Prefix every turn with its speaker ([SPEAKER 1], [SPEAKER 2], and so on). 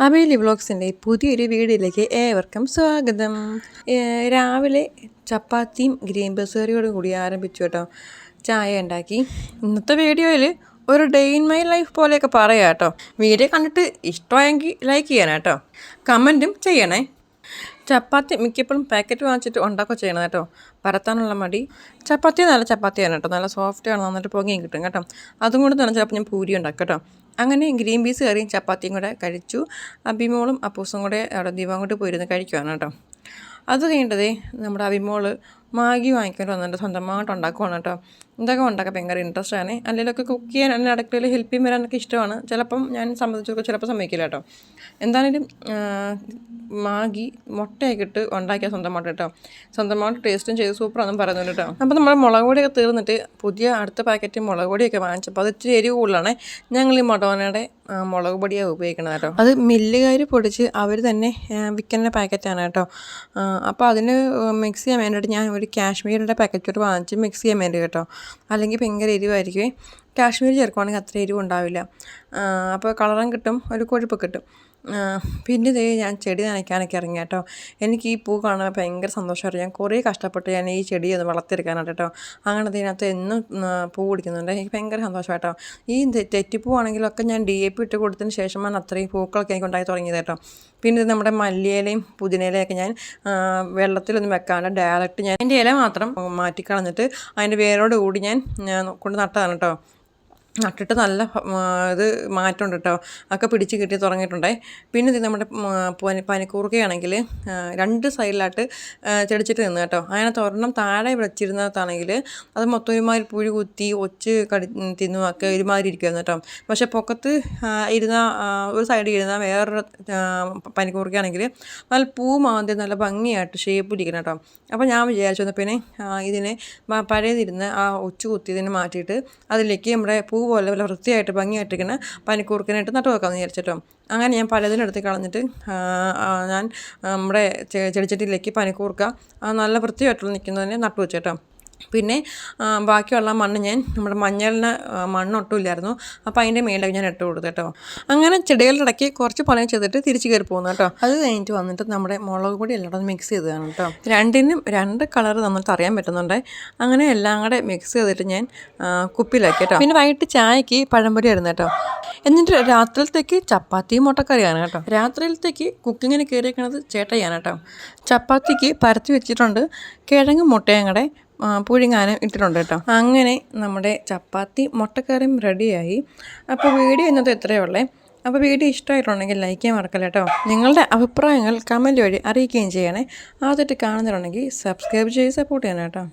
[SPEAKER 1] അബേലി വ്ളോഗ്സിൻ്റെ പുതിയൊരു വീഡിയോയിലേക്ക് ഏവർക്കും സ്വാഗതം. രാവിലെ ചപ്പാത്തിയും ഗ്രീൻ പീസ് കറിയോടും കൂടി ആരംഭിച്ചു കേട്ടോ. ചായ ഉണ്ടാക്കി. ഇന്നത്തെ വീഡിയോയിൽ ഒരു ഡേ ഇൻ മൈ ലൈഫ് പോലെയൊക്കെ പറയാം കേട്ടോ. വീഡിയോ കണ്ടിട്ട് ഇഷ്ടമായെങ്കിൽ ലൈക്ക് ചെയ്യാനാട്ടോ, കമൻറ്റും ചെയ്യണേ. ചപ്പാത്തി മിക്കപ്പോഴും പാക്കറ്റ് വാങ്ങിച്ചിട്ട് ഉണ്ടാക്കുക ചെയ്യണം കേട്ടോ, പരത്താനുള്ള മടി. ചപ്പാത്തി നല്ല ചപ്പാത്തിയാണ് കേട്ടോ, നല്ല സോഫ്റ്റ് ആണ്, നന്നായിട്ട് പൊങ്ങിയും കിട്ടും കേട്ടോ. അതും കൂടെ തന്നെ ചിലപ്പോൾ ഞാൻ പൂരി ഉണ്ടാക്കും കേട്ടോ. അങ്ങനെ ഗ്രീൻ പീസ് കറിയും ചപ്പാത്തിയും കൂടെ കഴിച്ചു. അഭിമോളും അപ്പൂസും കൂടെ അവിടെ ദീപാങ്കോട്ട് പോയിരുന്ന് കഴിക്കുവാണ് കേട്ടോ. അത് കഴിഞ്ഞിട്ടതേ നമ്മുടെ അഭിമോള് മാഗി വാങ്ങിക്കൊണ്ട് വന്നിട്ട് സ്വന്തമായിട്ട് ഉണ്ടാക്കുവാണ് കേട്ടോ. ഇതൊക്കെ ഉണ്ടാക്കാൻ ഭയങ്കര ഇൻട്രസ്റ്റ് ആണ്. അല്ലെങ്കിലൊക്കെ കുക്ക് ചെയ്യാൻ എന്നെ അടുക്കളയിൽ ഹെൽപ്പ് ചെയ്യാൻ വരാനൊക്കെ ഇഷ്ടമാണ്. ചിലപ്പം ഞാൻ സമ്മതിച്ചൊക്കെ ചിലപ്പോൾ സമ്മതിക്കില്ല കേട്ടോ. എന്തായാലും മാഗി മുട്ടയൊക്കെ ഇട്ട് ഉണ്ടാക്കിയാൽ സ്വന്തമായിട്ട് കേട്ടോ, സ്വന്തമായിട്ട് ടേസ്റ്റും ചെയ്ത് സൂപ്പറാണെന്നും പറയുന്നുണ്ട് കേട്ടോ. അപ്പോൾ നമ്മൾ മുളക് പൊടിയൊക്കെ തീർന്നിട്ട് പുതിയ അടുത്ത പാക്കറ്റ് മുളക് പൊടിയൊക്കെ വാങ്ങിച്ചപ്പോൾ അത് ഇച്ചിരി എരിവ് കൂടുതലാണ്. ഞങ്ങൾ ഈ മൊടോനയുടെ മുളക് പൊടിയാണ് ഉപയോഗിക്കുന്നത് കേട്ടോ. അത് മില്ലുകാർ പൊടിച്ച് അവർ തന്നെ വിൽക്കുന്ന പാക്കറ്റാണ് കേട്ടോ. അപ്പോൾ അതിന് മിക്സ് ചെയ്യാൻ വേണ്ടിയിട്ട് ഞാൻ ഒരു കാശ്മീരിൻ്റെ പാക്കറ്റ് വാങ്ങിച്ച് മിക്സ് ചെയ്യാൻ വേണ്ടി കേട്ടോ. അല്ലെങ്കിൽ ഭയങ്കര എരിവായിരിക്കും. കാശ്മീർ ചേർക്കുവാണെങ്കിൽ അത്ര എരിവ് ഉണ്ടാവില്ല. അപ്പോൾ കളറും കിട്ടും, ഒരു കൊഴുപ്പ് കിട്ടും. പിന്നെ ഇതേ ഞാൻ ചെടി നനയ്ക്കാനൊക്കെ ഇറങ്ങി കേട്ടോ. എനിക്ക് ഈ പൂ കാണാൻ ഭയങ്കര സന്തോഷമായിരുന്നു. ഞാൻ കുറേ കഷ്ടപ്പെട്ട് ഞാൻ ഈ ചെടി ഒന്ന് വളർത്തിയെടുക്കാനായിട്ട് കേട്ടോ. അങ്ങനെ ഇതിനകത്ത് എന്നും പൂ പിടിക്കുന്നുണ്ട്. എനിക്ക് ഭയങ്കര സന്തോഷമായിട്ടോ. ഈ തെറ്റിപ്പൂവാണെങ്കിലൊക്കെ ഞാൻ DAP ഇട്ട് കൊടുത്തതിന് ശേഷമാണ് അത്രയും പൂക്കളൊക്കെ എനിക്ക് ഉണ്ടായി തുടങ്ങിയത് കേട്ടോ. പിന്നെ ഇത് നമ്മുടെ മല്ലിയിലയും പുതിനയിലയൊക്കെ ഞാൻ വെള്ളത്തിലൊന്നും വെക്കാണ്ട് ഡയറക്റ്റ് ഞാൻ അതിൻ്റെ ഇല മാത്രം മാറ്റിക്കളഞ്ഞിട്ട് അതിൻ്റെ വേരോട് കൂടി ഞാൻ കൊണ്ട് നട്ടതാണ് കേട്ടോ. നട്ടിട്ട് നല്ല ഇത് മാറ്റമുണ്ട് കേട്ടോ. ഒക്കെ പിടിച്ച് കിട്ടി തുടങ്ങിയിട്ടുണ്ടേ. പിന്നെ ഇത് നമ്മുടെ പനിക്കൂർക്കയാണെങ്കിൽ 2 സൈഡിലായിട്ട് ചെടിച്ചിട്ട് നിന്ന് കേട്ടോ. അതിനകത്ത് ഒരെണ്ണം താഴെ വെച്ചിരുന്നതാണെങ്കിൽ അത് മൊത്തം ഒരുമാതിരി പുഴു കുത്തി ഒച്ച് തിന്നും ഒക്കെ ഒരുമാതിരി ഇരിക്കുമായിരുന്നു കേട്ടോ. പക്ഷേ പൊക്കത്ത് ഇരുന്ന ഒരു സൈഡിൽ ഇരുന്ന വേറൊരു പനിക്കൂർക്കയാണെങ്കിൽ നല്ല പൂ മാന്തി നല്ല ഭംഗിയായിട്ട് ഷേപ്പിലിരിക്കണം കേട്ടോ. അപ്പോൾ ഞാൻ വിചാരിച്ചു പിന്നെ ഇതിനെ പഴയതിരുന്ന് ആ ഒച്ച് കുത്തിയതിനെ മാറ്റിയിട്ട് അതിലേക്ക് നമ്മുടെ പൂ പോലെ വൃത്തിയായിട്ട് ഭംഗിയായിട്ടിരിക്കുന്ന പനിക്കൂർക്കനായിട്ട് നട്ടു വെക്കാമെന്ന് വിചാരിച്ചിട്ടോ. അങ്ങനെ ഞാൻ പലതിനും എടുത്ത് കളഞ്ഞിട്ട് ഞാൻ നമ്മുടെ ചെടിച്ചട്ടിയിലേക്ക് പനിക്കൂർക്ക നല്ല വൃത്തിയായിട്ടുള്ള നിൽക്കുന്നതിനെ നട്ടു വെച്ചേട്ടോ. പിന്നെ ബാക്കിയുള്ള മണ്ണ് ഞാൻ നമ്മുടെ മഞ്ഞളിന് മണ്ണൊട്ടുമില്ലായിരുന്നു, അപ്പോൾ അതിൻ്റെ മേലേക്ക് ഞാൻ ഇട്ട് കൊടുത്തു കേട്ടോ. അങ്ങനെ ചെടികളുടെ ഇടയ്ക്ക് കുറച്ച് പണിയും ചെയ്തിട്ട് തിരിച്ച് കയറി പോകുന്നു കേട്ടോ. അത് കഴിഞ്ഞിട്ട് വന്നിട്ട് നമ്മുടെ മുളക് പൊടി എല്ലാം മിക്സ് ചെയ്തതാണ് കേട്ടോ. രണ്ടിനും 2 കളർ തന്നിട്ട് അറിയാൻ പറ്റുന്നുണ്ട്. അങ്ങനെ എല്ലാം കൂടെ മിക്സ് ചെയ്തിട്ട് ഞാൻ കുപ്പിയിലാക്കി കേട്ടോ. പിന്നെ വൈകിട്ട് ചായക്ക് പഴംപൊരി ആയിരുന്നു കേട്ടോ. എന്നിട്ട് രാത്രിയിലത്തേക്ക് ചപ്പാത്തിയും മുട്ടക്കറിയാണ് കേട്ടോ. രാത്രിയിലത്തേക്ക് കുക്കിങ്ങിന് കയറിയിരിക്കുന്നത് ചേട്ടയാണ് കേട്ടോ. ചപ്പാത്തിക്ക് പരത്തി വെച്ചിട്ടുണ്ട്, കിഴങ്ങും മുട്ടയും കൂടെ പുഴുങ്ങാനും ഇട്ടിട്ടുണ്ട് കേട്ടോ. അങ്ങനെ നമ്മുടെ ചപ്പാത്തി മുട്ടക്കറിയും റെഡിയായി. അപ്പോൾ വീഡിയോ ഇന്നത്തെ ഇത്രയേ ഉള്ളേ. അപ്പോൾ വീഡിയോ ഇഷ്ടമായിട്ടുണ്ടെങ്കിൽ ലൈക്ക് ചെയ്യാൻ മറക്കല്ല കേട്ടോ. നിങ്ങളുടെ അഭിപ്രായങ്ങൾ കമൻറ്റ് വഴി അറിയിക്കുകയും ചെയ്യണേ. ആദ്യമായിട്ട് കാണുന്നുണ്ടെങ്കിൽ സബ്സ്ക്രൈബ് ചെയ്ത് സപ്പോർട്ട് ചെയ്യണം കേട്ടോ.